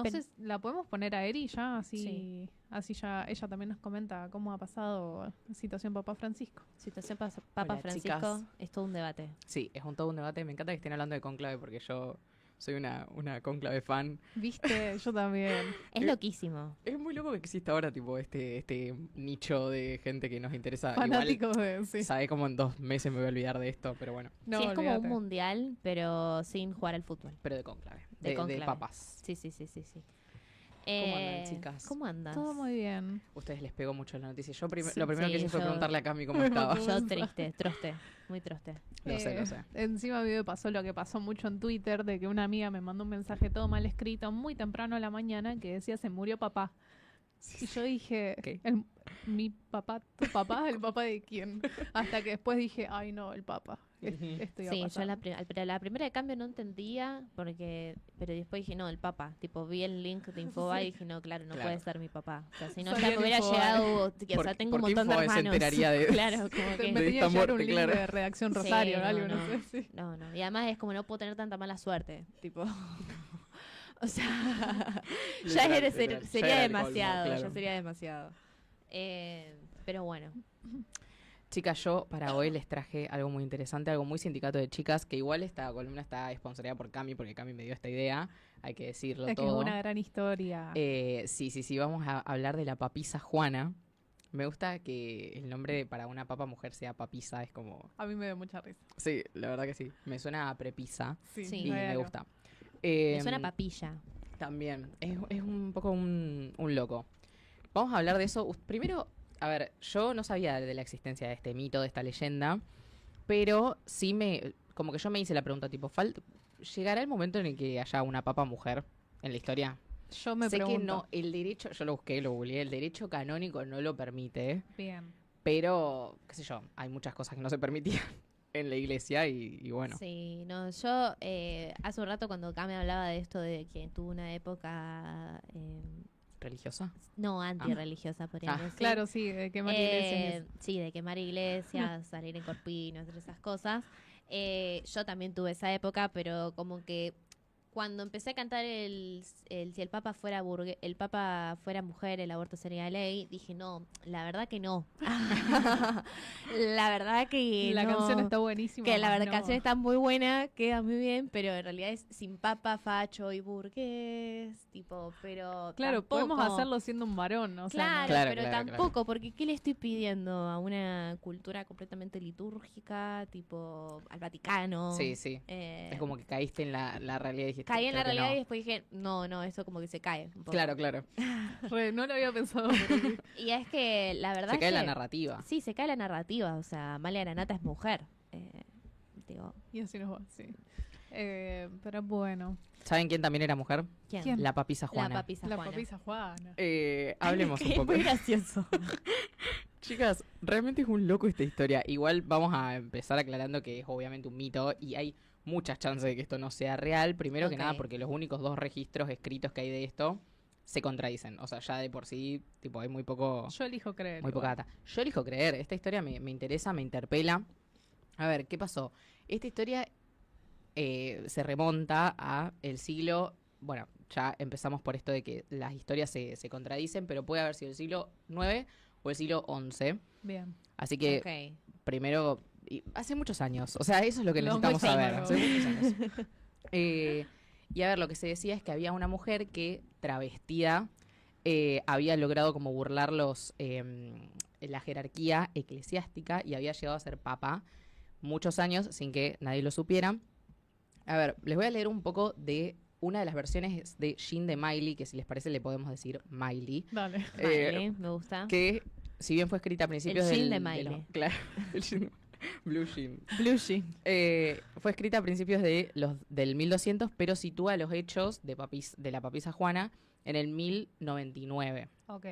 No sé, ¿la podemos poner a Eri ya? Sí. Así ya ella también nos comenta cómo ha pasado la situación Papa Francisco. Situación Papa Hola, Francisco chicas. es todo un debate. Sí, es todo un debate. Me encanta que estén hablando de cónclave porque yo soy una cónclave fan. ¿Viste? Yo también. Es loquísimo. Es muy loco que exista ahora tipo este nicho de gente que nos interesa. Fanáticos Igual, de... Sí. sabe como en 2 meses me voy a olvidar de esto, pero bueno. No, sí, es como olvídate. un mundial, pero sin jugar al fútbol. Pero de cónclave. De De cónclave. papas. Sí. ¿Cómo andan, chicas? ¿Cómo andas? Todo muy bien. Ustedes les pegó mucho la noticia. Yo Sí, lo primero sí, que hice fue yo- preguntarle a Cami cómo estaba. Yo triste, troste, muy troste. Lo sé. Encima a mí me pasó lo que pasó mucho en Twitter, de que una amiga me mandó un mensaje todo mal escrito, muy temprano a la mañana, que decía se murió papá. Y yo dije, ¿Qué? mi papá, tu papá, ¿el papá de quién? Hasta que después dije, ay no, el papá. Esto iba a Sí, yo pasar. la primera de cambio no entendía, pero después dije, no, el papá. Tipo, vi el link de Infobae y dije, no, claro, no Claro. puede ser mi papá. O sea, si no, Salía ya en me hubiera Infobae. llegado, o sea, Por- tengo un porque montón de Infobae se hermanos. enteraría de- Claro, como que... Me de tenía esta que llegar un muerte, link claro. de Redacción Sí, Rosario o no, algo, no. no sé. Sí. No. Y además es como no puedo tener tanta mala suerte. Tipo. O sea. ya Literal, sería literal. Ya era el colmo, demasiado. claro. Ya sería demasiado. Pero bueno. Chicas, yo para hoy les traje algo muy interesante, algo muy sindicato de chicas, que igual esta columna está esponsoreada por Cami, porque Cami me dio esta idea, hay que decirlo Es que todo. es una gran historia. Sí, vamos a hablar de la papisa Juana. Me gusta que el nombre para una papa mujer sea papisa, es como... A mí me dio mucha risa. Sí, la verdad que sí, me suena a prepisa Sí. y me claro. gusta. Me suena papilla. También, es un poco un loco. Vamos a hablar de eso. Primero, a ver, yo no sabía de la existencia de este mito, de esta leyenda, pero sí como que yo me hice la pregunta, tipo, ¿llegará el momento en el que haya una papa mujer en la historia? Yo me Sé pregunto. que no, el derecho, yo lo busqué, lo googleé, el derecho canónico no lo permite, Bien. pero, qué sé yo, hay muchas cosas que no se permitían en la iglesia y bueno. Sí, no, yo hace un rato cuando Cami hablaba de esto de que tuvo una época ¿Religiosa? no antirreligiosa, podríamos decir. Claro, sí, de quemar iglesias. Sí, de quemar iglesias, salir en corpiño, hacer esas cosas. Yo también tuve esa época, pero como que cuando empecé a cantar si el Papa fuera el Papa fuera mujer, el aborto sería ley, dije no, la verdad que no. La verdad que La no. canción está buenísima. Que la más verdad, no. canción está muy buena, queda muy bien, pero en realidad es sin papa, facho y burgués, tipo, pero Claro, tampoco- podemos hacerlo siendo un varón, o sea, Claro, Claro, pero claro, tampoco, porque ¿qué le estoy pidiendo a una cultura completamente litúrgica, tipo al Vaticano? Sí. Eh, Es como que caíste en la realidad y dijiste... caí en la creo que realidad no. y después dije, no, eso como que se cae un poco. Claro. no lo había pensado. Pero sí. Y es que la verdad Se es cae que... la narrativa. Sí, se cae la narrativa, o sea, Amalia Granata es mujer. Digo, Y así nos va, sí. Pero bueno. ¿Saben quién también era mujer? ¿quién? La papisa Juana. La papisa La Juana. papisa Juana. Hablemos un Es poco. muy gracioso. Chicas, realmente es un loco esta historia. Igual vamos a empezar aclarando que es obviamente un mito y hay muchas chances de que esto no sea real. Primero que Ok. nada porque los únicos 2 registros escritos que hay de esto se contradicen. O sea, ya de por sí, tipo, hay muy poco... Yo elijo creer. Muy poca igual. data. Yo elijo creer, esta historia me interesa, me interpela. A ver, ¿qué pasó? Esta historia se remonta a el siglo... Bueno, ya empezamos por esto de que las historias se contradicen, pero puede haber sido el siglo IX o el siglo XI. Bien. Así que, Ok. primero, hace muchos años. O sea, eso es lo que Long necesitamos time saber. ago. Hace muchos años. Y a ver, lo que se decía es que había una mujer que, travestida, había logrado como burlar la jerarquía eclesiástica y había llegado a ser papa muchos años sin que nadie lo supiera. A ver, les voy a leer un poco de una de las versiones de Jean de Miley, que si les parece le podemos decir Miley, Dale. Vale, me gusta. que si bien fue escrita a principios El Jean del... de Miley. Claro, el Jean- Blue Jean. Blue Jean. Fue escrita a principios del 1200, pero sitúa los hechos de la papisa Juana en el 1099. Ok.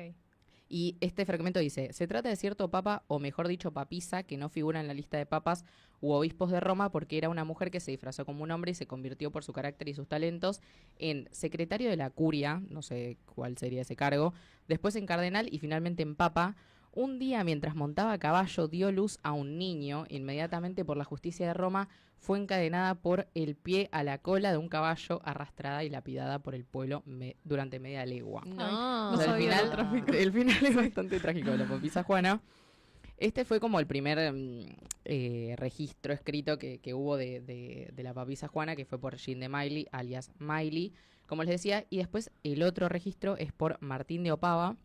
Y este fragmento dice, se trata de cierto papa, o mejor dicho papisa, que no figura en la lista de papas u obispos de Roma porque era una mujer que se disfrazó como un hombre y se convirtió por su carácter y sus talentos en secretario de la curia, no sé cuál sería ese cargo, después en cardenal y finalmente en papa, un día mientras montaba a caballo dio luz a un niño. Inmediatamente por la justicia de Roma fue encadenada por el pie a la cola de un caballo, arrastrada y lapidada por el pueblo durante media legua. No, no sabía lo trágico. El final es bastante trágico de la papisa Juana. Este fue como el primer registro escrito que hubo de la papisa Juana, que fue por Jean de Mailly, alias Mailly, como les decía. Y después el otro registro es por Martín de Opava,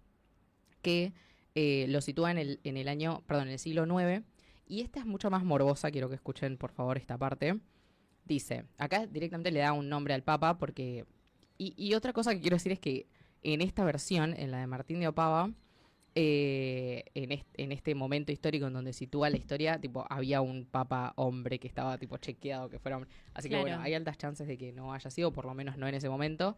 que lo sitúa en el siglo IX. Y esta es mucho más morbosa, quiero que escuchen por favor esta parte. Dice, acá directamente le da un nombre al Papa, porque... Y otra cosa que quiero decir es que en esta versión, en la de Martín de Opava, en este momento histórico en donde sitúa la historia, tipo, había un papa hombre que estaba tipo chequeado que fuera hombre. Así que bueno, hay altas chances de que no haya sido, por lo menos no en ese momento.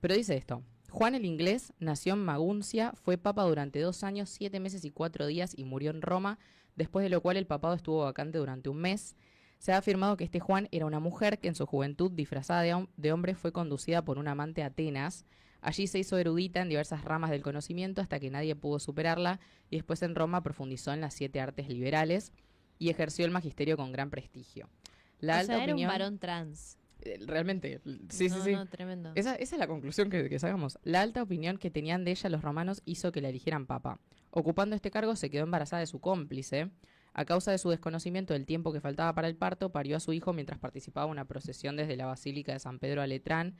Pero dice esto: Juan el Inglés nació en Maguncia, fue papa durante 2 años, 7 meses y 4 días y murió en Roma, después de lo cual el papado estuvo vacante durante un mes. Se ha afirmado que este Juan era una mujer que en su juventud, disfrazada de hombre, fue conducida por un amante a Atenas. Allí se hizo erudita en diversas ramas del conocimiento hasta que nadie pudo superarla, y después en Roma profundizó en las 7 artes liberales y ejerció el magisterio con gran prestigio. La alta era opinión, un varón trans. Realmente, sí. No, tremendo. Esa es la conclusión que sacamos. La alta opinión que tenían de ella los romanos hizo que la eligieran papa. Ocupando este cargo se quedó embarazada de su cómplice. A causa de su desconocimiento del tiempo que faltaba para el parto, parió a su hijo mientras participaba en una procesión desde la Basílica de San Pedro a Letrán,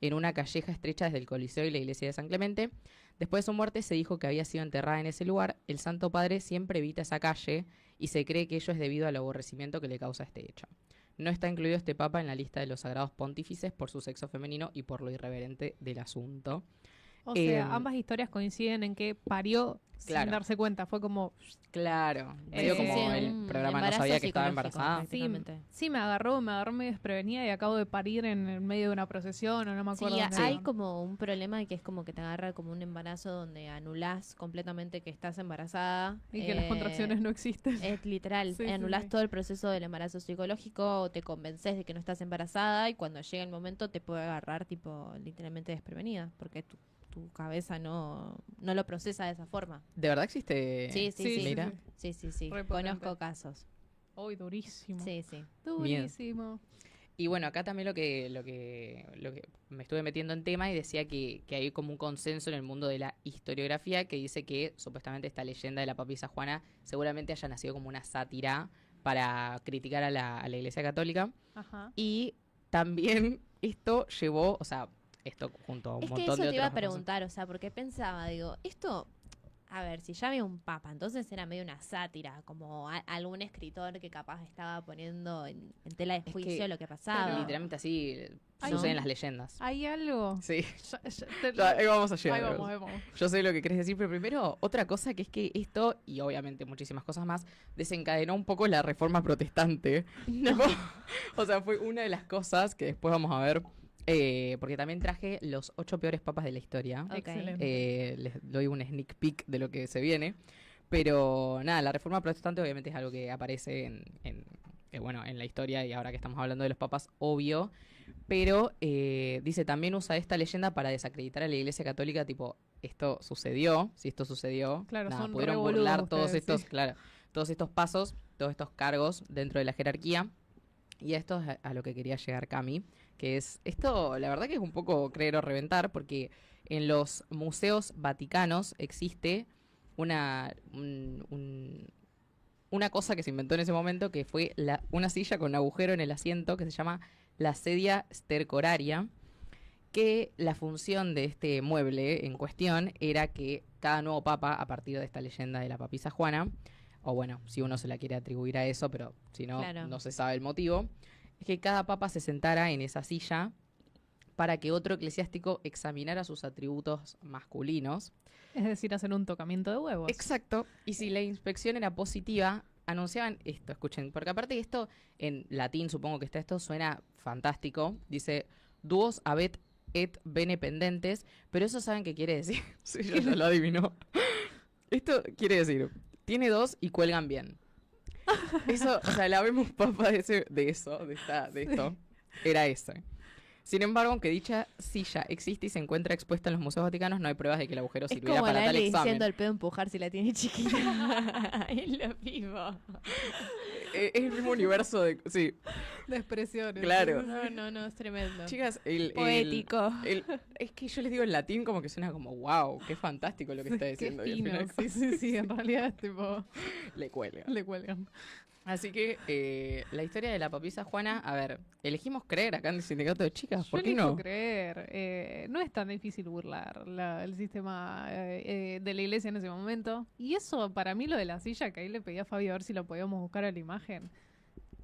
en una calleja estrecha desde el Coliseo y la iglesia de San Clemente. Después de su muerte se dijo que había sido enterrada en ese lugar. El Santo Padre siempre evita esa calle y se cree que ello es debido al aborrecimiento que le causa este hecho. No está incluido este papa en la lista de los sagrados pontífices por su sexo femenino y por lo irreverente del asunto. O sea, ambas historias coinciden en que parió Claro. sin darse cuenta. Fue como... Claro, medio como sí, el un programa no embarazo sabía que estaba psicológico, embarazada. Sí, prácticamente. sí, me agarró medio desprevenida y acabo de parir en el medio de una procesión o no me acuerdo. Sí, dónde hay era. como un problema que es como que te agarra como un embarazo donde anulás completamente que estás embarazada. Y que las contracciones no existen. Es literal, Sí, sí, anulás sí. todo el proceso del embarazo psicológico, o te convences de que no estás embarazada y cuando llega el momento te puede agarrar tipo literalmente desprevenida, porque tu cabeza no lo procesa de esa forma. ¿De verdad existe? Sí, sí, sí. Mira. Sí. Re potente. Conozco casos. Uy, durísimo. Sí, sí. Durísimo. Y bueno, acá también lo que me estuve metiendo en tema y decía que hay como un consenso en el mundo de la historiografía que dice que supuestamente esta leyenda de la papisa Juana seguramente haya nacido como una sátira para criticar a la Iglesia Católica. Ajá. Y también esto llevó, o sea, esto junto a un Es que montón eso de te iba a otras cosas. preguntar, o sea, porque pensaba, digo, esto, a ver, si ya había un papa, entonces era medio una sátira, como algún escritor que capaz estaba poniendo en tela de Es juicio que lo que pasaba. Pero- Literalmente así Ay, suceden ¿no? las leyendas. ¿Hay algo? Sí, Ya, ahí vamos a llegar. ahí vamos. Yo sé lo que querés decir, pero primero, otra cosa que es que esto, y obviamente muchísimas cosas más, desencadenó un poco la reforma protestante. Tipo, o sea, fue una de las cosas que después vamos a ver, porque también traje los 8 peores papas de la historia. Ok. Excelente. Les doy un sneak peek de lo que se viene. Pero nada, la reforma protestante obviamente es algo que aparece en la historia, y ahora que estamos hablando de los papas, obvio. Pero dice, también usa esta leyenda para desacreditar a la Iglesia Católica, tipo, esto sucedió, si esto sucedió, Claro, nada, son pudieron re boludos burlar todos ustedes, estos, sí. claro, todos estos pasos, todos estos cargos dentro de la jerarquía. Y esto es a lo que quería llegar Cami, que es, esto la verdad que es un poco creer o reventar, porque en los museos vaticanos existe una cosa que se inventó en ese momento, que fue una silla con un agujero en el asiento que se llama la sedia stercoraria, que la función de este mueble en cuestión era que cada nuevo papa, a partir de esta leyenda de la papisa Juana, o bueno, si uno se la quiere atribuir a eso, pero si no, Claro. no se sabe el motivo, es que cada papa se sentara en esa silla para que otro eclesiástico examinara sus atributos masculinos. Es decir, hacer un tocamiento de huevos. Exacto. Y si la inspección era positiva, anunciaban esto, escuchen, porque aparte de esto, en latín supongo que está esto, suena fantástico. Dice, duos habet et bene pendentes, pero eso ¿saben qué quiere decir? Sí, yo ya lo adivino. Esto quiere decir, tiene 2 y cuelgan bien. Eso, o sea, la vemos papa de esto, era ese. Sin embargo, aunque dicha silla existe y se encuentra expuesta en los museos vaticanos, no hay pruebas de que el agujero Es sirviera como para la tal Eli examen. diciendo el pedo empujar si la tiene chiquita. Ahí lo vivo. Es el mismo universo de... Sí, De expresiones. Claro. No, es tremendo. chicas, Poético. es que yo les digo en latín como que suena como, wow, qué fantástico lo que está Qué diciendo. Y al fino. final Sí, en realidad es tipo, le cuelga. le cuelgan. Así que la historia de la papisa Juana, a ver, elegimos creer acá en el sindicato de chicas, Yo ¿por qué elijo no? creer. No es tan difícil burlar el sistema de la iglesia en ese momento. Y eso, para mí, lo de la silla, que ahí le pedí a Fabio a ver si lo podíamos buscar a la imagen.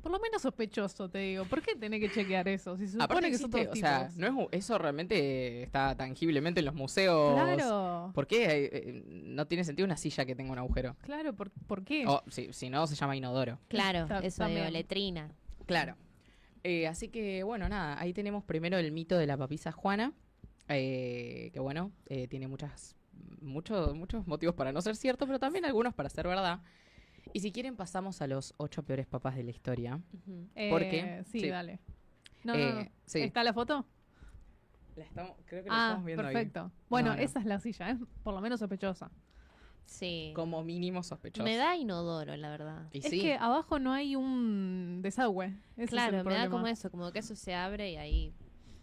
Por lo menos sospechoso, te digo. ¿Por qué tenés que chequear eso? Si se supone Aparte que son existe, todos o sea, tipos. no es, eso realmente está tangiblemente en los museos. Claro. ¿Por qué no tiene sentido una silla que tenga un agujero? Claro, ¿por qué? O si no, se llama inodoro. Claro, Ta- eso digo, también. letrina. Claro. Así que, bueno, nada, ahí tenemos primero el mito de la papisa Juana, que bueno, tiene muchos motivos para no ser cierto, pero también algunos para ser verdad. Y si quieren pasamos a los 8 peores papas de la historia. Ujú. ¿por qué? Sí, Sí. dale. No, Sí. ¿Está la foto? Creo que la estamos viendo perfecto. Bueno, No, no. esa es la silla, es por lo menos sospechosa. Sí. ahí. Como mínimo sospechoso. Me da inodoro, la verdad. Y Es sí, que abajo no hay un desagüe. Ese es Claro, el me da problema. como eso, como que eso se abre y ahí,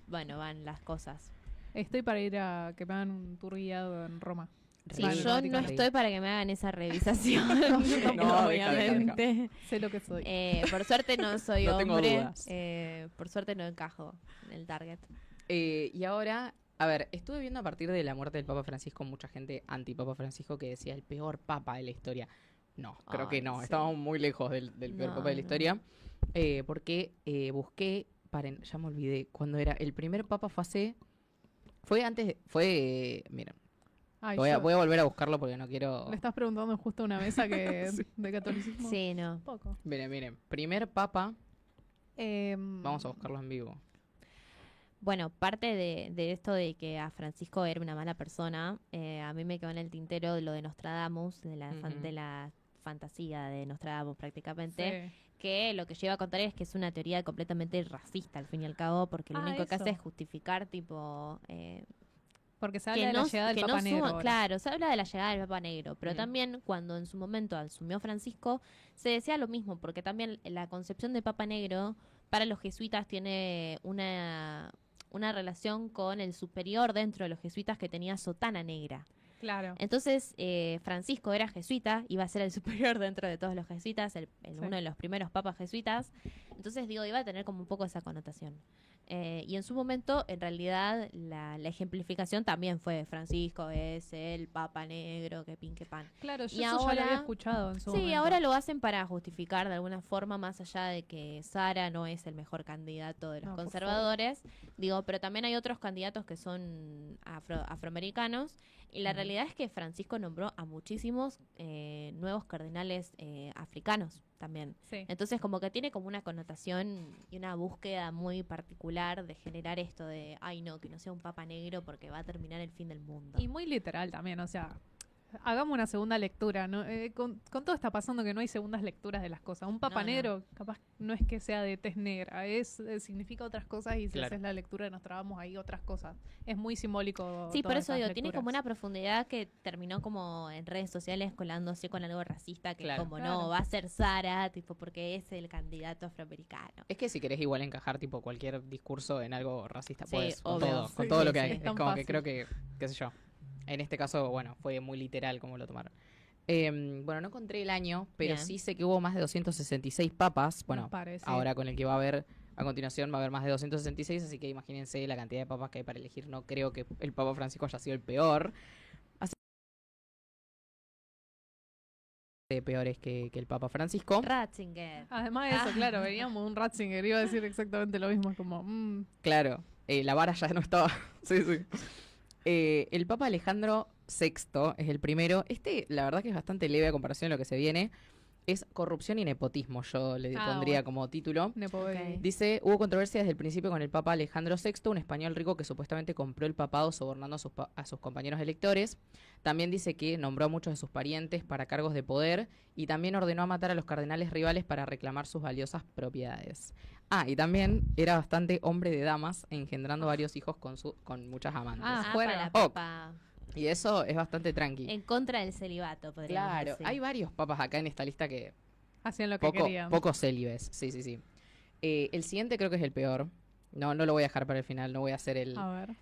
bueno, van las cosas. Estoy para ir a que me hagan un tour guiado en Roma. Sí, Vale, yo no Vaticano. estoy para que me hagan esa revisación, No, obviamente. Sé lo que soy. Por suerte no soy No tengo hombre. dudas. Por suerte no encajo en el target. Y ahora, a ver, estuve viendo a partir de la muerte del Papa Francisco mucha gente anti-Papa Francisco que decía el peor Papa de la historia. No, creo que Ay, no, sí. estamos muy lejos del peor No, Papa de la no. historia. Porque busqué, ya me olvidé, cuando era el primer Papa miren, Ay, voy a yo- volver a buscarlo porque no quiero... Le estás preguntando justo a una mesa que Sí. de catolicismo. Sí, no. Poco. Miren, primer Papa, Em, vamos a buscarlo en vivo. Bueno, parte de esto de que a Francisco era una mala persona, a mí me quedó en el tintero de lo de Nostradamus, de Ujú. de la fantasía de Nostradamus prácticamente, sí. que lo que yo iba a contar es que es una teoría completamente racista al fin y al cabo, porque lo Ah, único que hace eso. es justificar tipo... Porque se habla de la llegada del que Papa no Negro. suma- ahora. claro, se habla de la llegada del Papa Negro, pero Ujú. también cuando en su momento asumió Francisco, se decía lo mismo, porque también la concepción de Papa Negro para los jesuitas tiene una relación con el superior dentro de los jesuitas que tenía sotana negra. Claro. Entonces, Francisco era jesuita, iba a ser el superior dentro de todos los jesuitas, uno de los primeros papas jesuitas. Entonces, digo, iba a tener como un poco esa connotación. Y en su momento, en realidad, la ejemplificación también fue Francisco es el papa negro, que pin, que pan. Claro, yo Y eso ya lo había ahora- escuchado en su Sí, momento. ahora lo hacen para justificar de alguna forma, más allá de que Sara no es el mejor candidato de los No, por conservadores. Digo, pero también hay otros candidatos que son afroamericanos. Y la Ujú. realidad es que Francisco nombró a muchísimos nuevos cardenales africanos también. Sí. Entonces, como que tiene como una connotación y una búsqueda muy particular de generar esto de, ay no, que no sea un papa negro porque va a terminar el fin del mundo. Y muy literal también, o sea, hagamos una segunda lectura. ¿No? Con todo está pasando que no hay segundas lecturas de las cosas. Un papa No, no. negro, capaz no es que sea de tez negra, significa otras cosas y si Claro. haces la lectura nos trabamos ahí otras cosas. Es muy simbólico. Sí, por todas eso estas digo, tiene como lecturas. una profundidad que terminó como en redes sociales colándose con algo racista, que Claro. como Claro. no, va a ser Sara, tipo, porque es el candidato afroamericano. Es que si querés igual encajar tipo cualquier discurso en algo racista, Sí, pues con obvio. todo, con Sí, todo lo sí, que sí, hay. es Es tan como que fácil. creo que, qué sé yo. En este caso, bueno, fue muy literal como lo tomaron. Bueno, no encontré el año, pero Bien. sí sé que hubo más de 266 papas. Bueno, Me parece. ahora con el que va a haber, a continuación va a haber más de 266, así que imagínense la cantidad de papas que hay para elegir. No creo que el Papa Francisco haya sido el peor. Así de peores que el Papa Francisco. Ratzinger. Además de eso, Ah. claro, veníamos de un Ratzinger, iba a decir exactamente lo mismo, como, Claro, la vara ya no estaba. Sí, sí. El Papa Alejandro VI es el primero. La verdad que es bastante leve a comparación de lo que se viene. es corrupción y nepotismo, yo le pondría bueno. como título. Nepo baby. Ok. Dice, hubo controversia desde el principio con el Papa Alejandro VI, un español rico que supuestamente compró el papado sobornando a sus compañeros electores. También dice que nombró a muchos de sus parientes para cargos de poder y también ordenó a matar a los cardenales rivales para reclamar sus valiosas propiedades. Y también era bastante hombre de damas, engendrando varios hijos con muchas amantes. Fuera. Para Oh. papa. Y eso es bastante tranqui. En contra del celibato, podríamos Claro, decir. hay varios papas acá en esta lista que Hacían lo que querían. poco célibes. Sí, sí, sí. El siguiente creo que es el peor. No lo voy a dejar para el final, no voy a hacer A ver.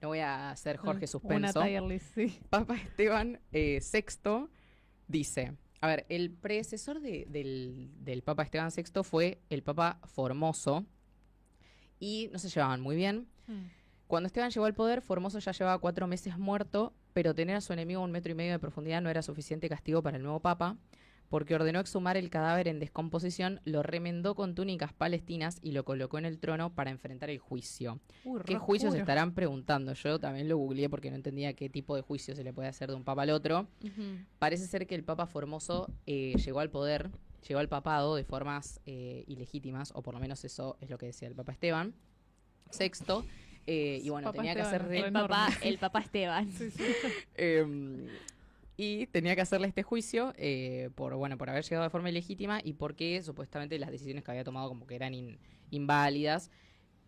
no voy a hacer Jorge Una Suspenso. tier list, sí. Papa Esteban VI dice, a ver, el predecesor del Papa Esteban VI fue el Papa Formoso y no se llevaban muy bien. Cuando Esteban llegó al poder, Formoso ya llevaba 4 meses muerto, pero tener a su enemigo a 1,5 metros de profundidad no era suficiente castigo para el nuevo Papa, porque ordenó exhumar el cadáver en descomposición, lo remendó con túnicas palestinas y lo colocó en el trono para enfrentar el juicio. ¿Qué juicios se estarán preguntando? Yo también lo googleé porque no entendía qué tipo de juicio se le puede hacer de un papa al otro. Ujú. Parece ser que el Papa Formoso llegó al poder, llegó al papado de formas ilegítimas, o por lo menos eso es lo que decía el Papa Esteban VI. Y bueno, Papa tenía que Esteban, hacer enorme. El papá Esteban. Sí, sí. y tenía que hacerle este juicio por haber llegado de forma ilegítima y porque supuestamente las decisiones que había tomado como que eran inválidas.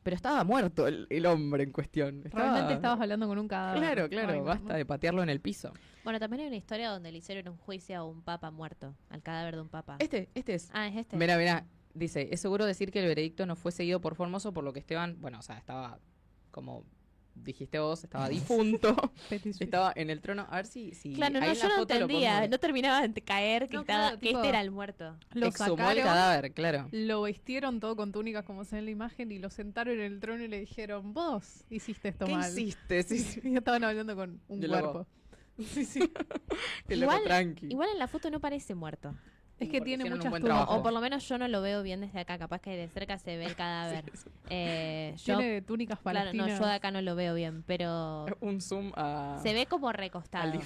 Pero estaba muerto el hombre en cuestión. Realmente estabas hablando con un cadáver. Claro, Ay, no, basta no. de patearlo en el piso. Bueno, también hay una historia donde le hicieron un juicio a un papa muerto, al cadáver de un papa. Este es. Es este. Mira, dice, es seguro decir que el veredicto no fue seguido por Formoso, por lo que Esteban, estaba como dijiste vos, estaba difunto, Petit suisse. estaba en el trono. A ver si Claro, ahí no, en yo la no foto lo entendía, podemos- no terminaba de caer que, No, estaba, claro, que tipo, este era el muerto. Lo exhumó el sacaron, cadáver, claro. lo vistieron todo con túnicas como se ve en la imagen y lo sentaron en el trono y le dijeron, vos hiciste esto ¿Qué mal. hiciste? Sí, sí. Y estaban hablando con un Qué loco. cuerpo. Sí, sí. Qué loco, Igual- tranqui. Igual en la foto no parece muerto. Es que Porque tiene hicieron un muchas buen tumbas. trabajo. O por lo menos yo no lo veo bien desde acá. Capaz que de cerca se ve el cadáver. Yo, Tiene túnicas claro, no, palestinas. yo de acá no lo veo bien, pero Un zoom a... se ve como recostado. al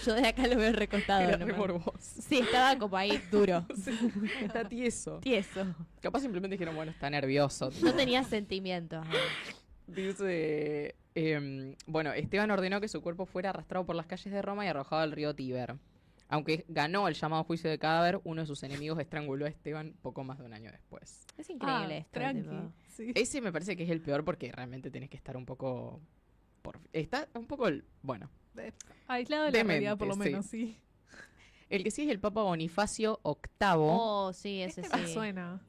Yo de acá lo veo recostado. Era re nomás. morboso. Sí, estaba como ahí duro. Está tieso. Tieso. Capaz simplemente dijeron, bueno, está nervioso. No tenía sentimientos. Dice, Esteban ordenó que su cuerpo fuera arrastrado por las calles de Roma y arrojado al río Tíber. Aunque ganó el llamado juicio de cadáver, uno de sus enemigos estranguló a Esteban poco más de un año después. Es increíble esto. Tranqui. tipo. Sí. Ese me parece que es el peor porque realmente tenés que estar un poco... Está un poco... Bueno, Aislado de la Demente, realidad, por lo sí. menos, sí. el que sí es el Papa Bonifacio VIII. Oh, sí, ese Este me sí. suena.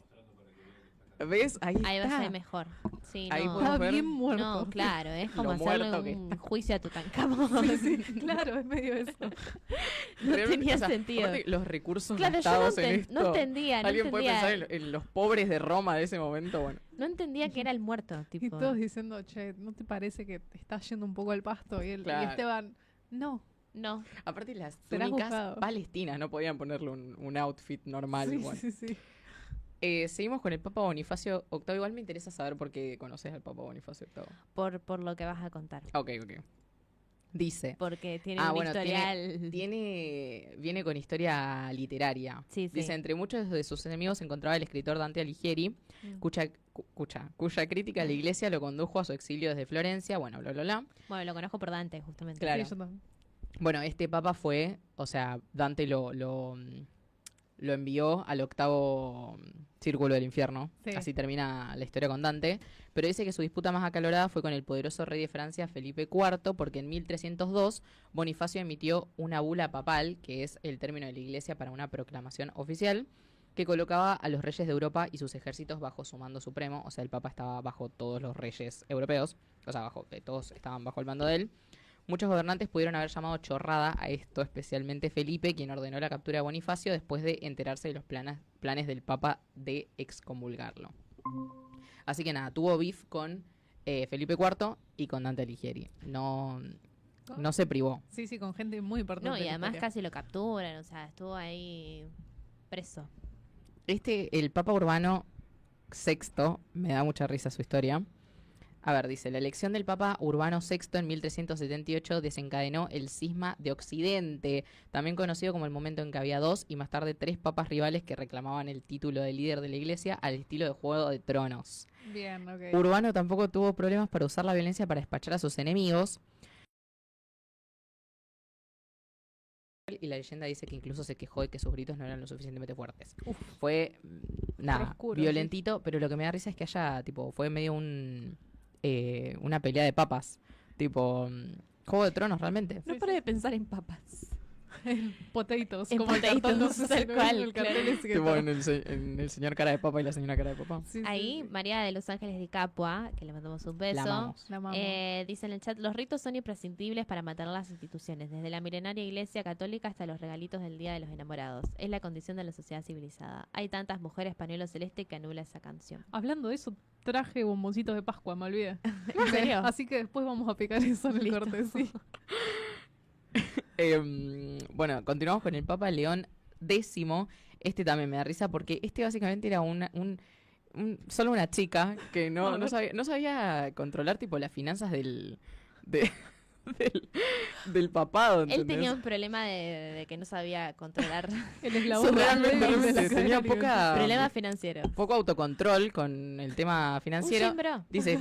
¿Ves? Ahí Ahí va a está. ser mejor. Sí, Ahí no. podemos Está ver bien muerto. No, claro, es como Lo hacerle muerto que un juicio a Tutankamón. Sí, sí, claro, es medio eso. No Realmente, tenía sentido. aparte, los recursos Claro, yo no, gastados en esto. no entendía, no Alguien puede entendía, pensar en los pobres de Roma de ese momento. Bueno, no entendía que era el muerto, Y tipo. todos diciendo, che, ¿no te parece que te está yendo un poco al pasto? Y Claro. Esteban, no. No, aparte las Serás túnicas juzgado. palestinas no podían ponerle un outfit normal. Sí, bueno. sí, sí. Seguimos con el Papa Bonifacio VIII. Igual me interesa saber por qué conoces al Papa Bonifacio VIII. por lo que vas a contar. Ok. Dice, Porque tiene un bueno, historial. viene con historia literaria. Sí, sí. Dice, entre muchos de sus enemigos se encontraba el escritor Dante Alighieri, Mm. cuya crítica a la iglesia lo condujo a su exilio desde Florencia, bueno, bla, bla, bla. Bueno, lo conozco por Dante, justamente. Claro. Sí, yo también. Bueno, este papa fue, Dante lo envió al octavo círculo del infierno. Sí. Así termina la historia con Dante. Pero dice que su disputa más acalorada fue con el poderoso rey de Francia, Felipe IV, porque en 1302 Bonifacio emitió una bula papal, que es el término de la iglesia para una proclamación oficial, que colocaba a los reyes de Europa y sus ejércitos bajo su mando supremo. O sea, el papa estaba bajo todos los reyes europeos. O sea, todos estaban bajo el mando de él. Muchos gobernantes pudieron haber llamado chorrada a esto, especialmente Felipe, quien ordenó la captura de Bonifacio después de enterarse de los planes del Papa de excomulgarlo. Así que nada, tuvo beef con Felipe IV y con Dante Alighieri. No se privó. Sí, sí, con gente muy importante. No, y de la además historia. casi lo capturan, o sea, estuvo ahí preso. El Papa Urbano VI, me da mucha risa su historia. A ver, dice, la elección del Papa Urbano VI en 1378 desencadenó el cisma de Occidente, también conocido como el momento en que había 2 y más tarde 3 papas rivales que reclamaban el título de líder de la Iglesia al estilo de Juego de Tronos. Bien, ok. Urbano tampoco tuvo problemas para usar la violencia para despachar a sus enemigos. Y la leyenda dice que incluso se quejó de que sus gritos no eran lo suficientemente fuertes. Fue, nada, Oscuro, violentito, pero lo que me da risa es que haya, tipo, fue medio una pelea de papas. Tipo, Juego de Tronos, realmente. No paro de pensar en papas. Potatoes, En como el potatoes, cartón, no sé tal si lo cual, ven, el cartel claro. ese que Tipo, está. en el señor cara de papa y la señora cara de papa. Sí, sí, Ahí, sí. María de Los Ángeles de Capua, que le mandamos un La beso. amamos. La amamos. Dice en el chat, los ritos son imprescindibles para mantener las instituciones, desde la milenaria iglesia católica hasta los regalitos del Día de los Enamorados. Es la condición de la sociedad civilizada. Hay tantas mujeres pañuelo celeste que anula esa canción. Hablando de eso, traje bomboncitos de Pascua, me olvidé. ¿En serio? Así que después vamos a picar eso en el Listo. corte, sí. Bueno, continuamos con el Papa León X. Este también me da risa porque este básicamente era solo una chica que no sabía controlar tipo las finanzas del papado. Él ¿entendés? tenía un problema de que no sabía controlar. El eslabón Realmente, débil de la realmente, tenía cadena Problema financiero. poco autocontrol con el tema financiero. Un gimbro. Dice,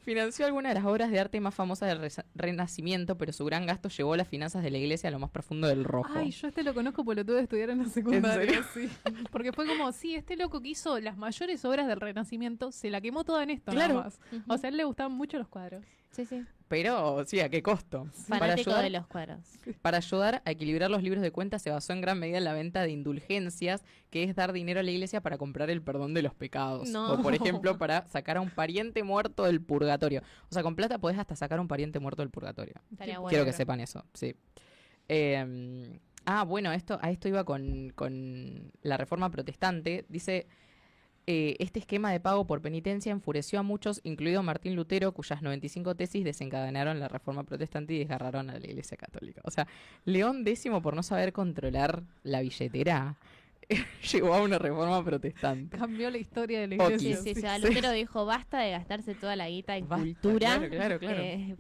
financió algunas de las obras de arte más famosas del Renacimiento, pero su gran gasto llevó las finanzas de la iglesia a lo más profundo del rojo. Ay, yo lo conozco porque lo tuve que estudiar en la secundaria, serio? sí. Porque fue como, sí, este loco que hizo las mayores obras del Renacimiento se la quemó toda en esto, Claro. nada más. O sea, a él le gustaban mucho los cuadros. Sí, sí. Pero, sí, ¿a qué costo? Fanático de los cuadros. Para ayudar a equilibrar los libros de cuentas se basó en gran medida en la venta de indulgencias, que es dar dinero a la iglesia para comprar el perdón de los pecados. No. O, por ejemplo, para sacar a un pariente muerto del purgatorio. O sea, con plata podés hasta sacar a un pariente muerto del purgatorio. Estaría Qué bueno. Quiero que sepan eso, sí. Bueno, a esto iba con la reforma protestante. Dice, este esquema de pago por penitencia enfureció a muchos, incluido Martín Lutero, cuyas 95 tesis desencadenaron la reforma protestante y desgarraron a la Iglesia Católica. O sea, León X, por no saber controlar la billetera, llevó a una reforma protestante. Cambió la historia de la Oki. Sí, iglesia. sí, sí. sí. O sea, Lutero dijo, basta de gastarse toda la guita en Basta, cultura. claro.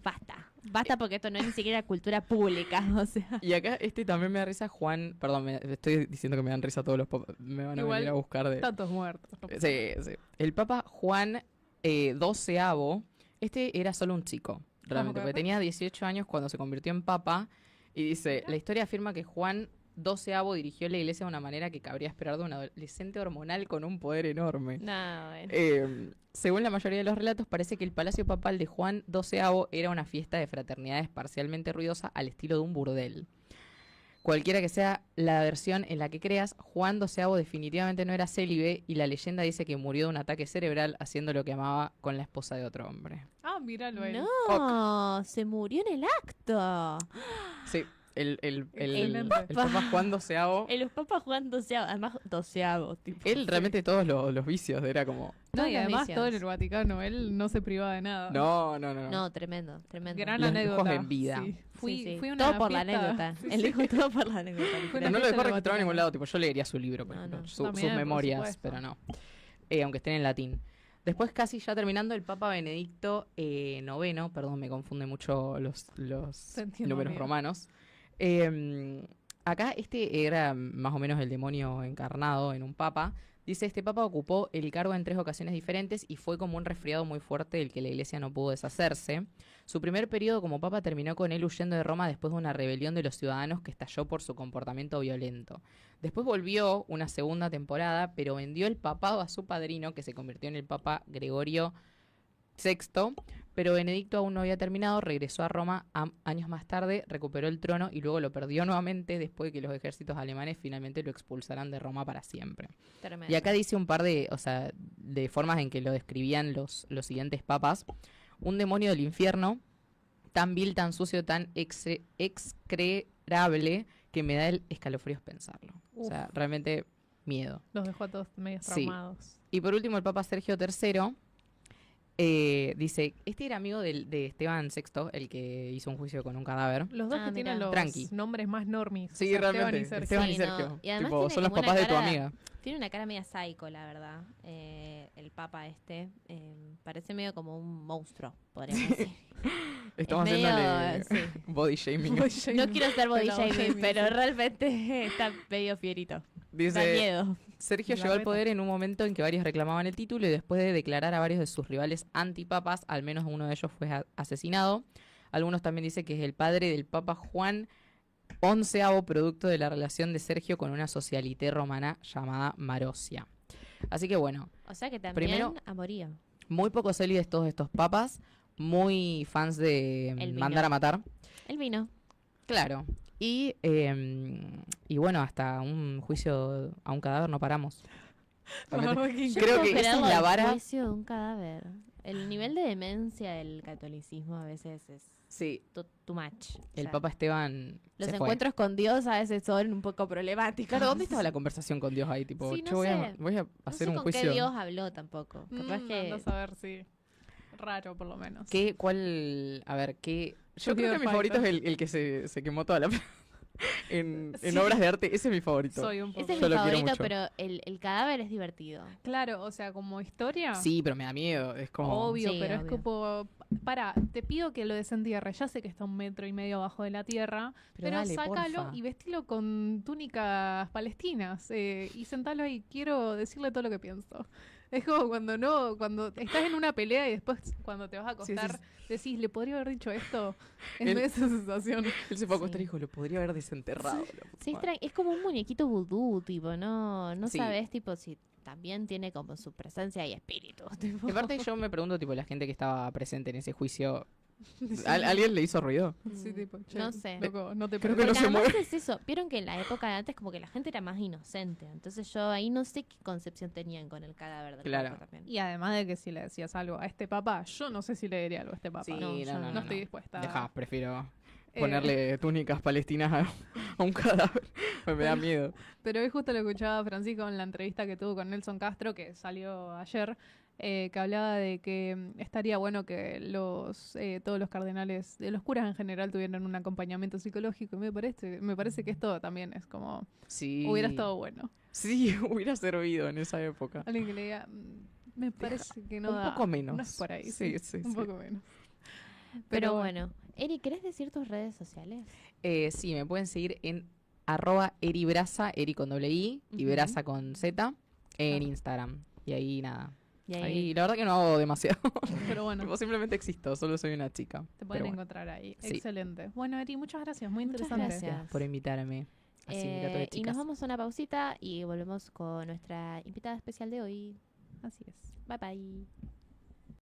Basta. Basta porque esto no es ni siquiera cultura pública. O sea. Y acá también me da risa Juan, perdón, estoy diciendo que me dan risa todos los papas, me van a Igual, venir a buscar de... Tantos muertos. no pasa Sí, sí. El Papa Juan XII, este era solo un chico, realmente, ok. porque tenía 18 años cuando se convirtió en Papa, y dice, la historia afirma que Juan XII dirigió la iglesia de una manera que cabría esperar de un adolescente hormonal con un poder enorme. No, bueno. Según la mayoría de los relatos, parece que el palacio papal de Juan XII era una fiesta de fraternidades parcialmente ruidosa al estilo de un burdel. Cualquiera que sea la versión en la que creas, Juan XII definitivamente no era célibe y la leyenda dice que murió de un ataque cerebral haciendo lo que amaba con la esposa de otro hombre. Ah, míralo ahí. No, se murió en el acto. Sí, el Excelente. Papa Juan XII, Los papas Juan doceavo, además doceavo. Tipo. él realmente todos los vicios, era como... No, Todos y los además vicios. todo en el Vaticano, él no se privaba de nada. No. No, tremendo, tremendo. Gran Los anécdota. lujos en vida. Sí. Fui, Sí, sí. fui a una todo por la fiesta- anécdota. Sí, Él sí. dijo todo por la anécdota. Fue Pero una no lo fiesta dejó en el registrado en ningún Vaticano. lado, tipo, yo leería su libro, por No, ejemplo, no. sus También, por memorias, supuesto. pero no. Aunque estén en latín. Después, casi ya terminando, el Papa Benedicto IX, perdón, me confunde mucho los Te entiendo, números amigo. romanos. Acá este era más o menos el demonio encarnado en un papa. Dice, este papa ocupó el cargo en 3 ocasiones diferentes y fue como un resfriado muy fuerte del que la iglesia no pudo deshacerse. Su primer periodo como papa terminó con él huyendo de Roma después de una rebelión de los ciudadanos que estalló por su comportamiento violento. Después volvió una segunda temporada, pero vendió el papado a su padrino, que se convirtió en el papa Gregorio VI, pero Benedicto aún no había terminado, regresó a Roma años más tarde, recuperó el trono y luego lo perdió nuevamente después de que los ejércitos alemanes finalmente lo expulsaran de Roma para siempre. Tremendo. Y acá dice un par de formas en que lo describían los siguientes papas. Un demonio del infierno, tan vil, tan sucio, tan excreable, que me da el escalofríos pensarlo. O sea, realmente miedo. Los dejó a todos medio Sí. traumados. Y por último, el Papa Sergio III. Dice, este era amigo de Esteban Sexto, el que hizo un juicio con un cadáver. Los dos que Mira. tienen los Tranqui. nombres más normis. Sí, o sea, realmente. Esteban y Sí, no. Sergio. Y además Tipo, tiene son los como una papás de tu cara- amiga. Tiene una cara media psycho, la verdad. El papa parece medio como un monstruo, podríamos decir. Estamos Es medio, haciéndole sí. body shaming. No quiero ser body Pero shaming, shaming, pero sí. realmente está medio fierito. Da Dice, miedo. Sergio La llegó al reta. poder en un momento en que varios reclamaban el título y después de declarar a varios de sus rivales antipapas, al menos uno de ellos fue asesinado. Algunos también dicen que es el padre del Papa Juan XI, producto de la relación de Sergio con una socialité romana llamada Marosia. Así que bueno, O sea que también Primero- amorío. muy pocos élides todos estos papas, muy fans de El vino. mandar a matar. El vino. Claro. Y bueno, hasta un juicio a un cadáver no paramos. Realmente. Yo Creo no que puedo esa es esperarlo la al vara. juicio de un cadáver. El nivel de demencia del catolicismo a veces es Sí, too much. O el sea, Papa Esteban Los se fue. encuentros con Dios a veces son un poco problemáticos. Claro, ¿dónde estaba la conversación con Dios ahí? Tipo, Sí, no yo voy a, sé. voy a No hacer sé un con juicio. qué Dios habló tampoco. Capaz que... Andás a ver si... Raro, por lo menos. ¿Qué, cuál, a ver, qué? Yo Yo creo que quiero mi favorito es Fighter. el que se quemó toda la en Sí. obras de arte. Ese es mi favorito. Soy un poco... Ese es Yo mi lo quiero favorito, mucho. pero el cadáver es divertido. Claro, o sea, como historia... Sí, pero me da miedo. Es como... Obvio, Sí, pero es obvio. como... Para, te pido que lo desentierres. Ya sé que está 1,5 metros abajo de la tierra, pero dale, sácalo porfa. y vestilo con túnicas palestinas y sentalo ahí. Quiero decirle todo lo que pienso. Es como cuando estás en una pelea y después cuando te vas a Sí, acostar decís, ¿le podría haber dicho esto? Es Él- de esa sensación. Él se fue a acostar Sí. y dijo, lo podría haber desenterrado. la puta Sí, madre. es como un muñequito vudú, tipo, no Sí. sabes, tipo, si también tiene como su presencia y espíritu. Tipo. Y aparte yo me pregunto, tipo, la gente que estaba presente en ese juicio, ¿alguien le hizo ruido? Sí, tipo, che, No sé. loco, no te Creo que parece. no Porque se además mueve. es eso, vieron que en la época de antes como que la gente era más inocente, entonces yo ahí no sé qué concepción tenían con el cadáver del Claro. Papa también. Y además de que si le decías algo a este papá, yo no sé si le diría algo a este papá. Sí, no, no, yo no, no estoy dispuesta. Dejá, prefiero Eh, ponerle túnicas palestinas a un cadáver. Me da miedo. Pero hoy justo lo escuchaba Francisco en la entrevista que tuvo con Nelson Castro, que salió ayer, que hablaba de que estaría bueno que todos los cardenales, de los curas en general, tuvieran un acompañamiento psicológico. Y me parece que esto también es como, Sí. hubiera estado bueno. Sí, hubiera servido en esa época. Alguien que le diga, me parece que no un da, poco menos. no es por ahí. Sí, sí, un sí. poco menos. Pero bueno, Eri, ¿querés decir tus redes sociales? Sí, me pueden seguir en @eribrasa, Eri con doble I, y Ujú. Brasa con Z, en Ah. Instagram. Y ahí nada. Y Ahí, la verdad que no hago demasiado. Pero bueno, Tipo, simplemente existo, solo soy una chica. te pueden Pero bueno, encontrar ahí. Sí. Excelente. Bueno, Eri, muchas gracias. Muy Muchas interesante. gracias. por invitarme. Así, gato de y chicas. nos vamos a una pausita y volvemos con nuestra invitada especial de hoy. Así es. Bye bye.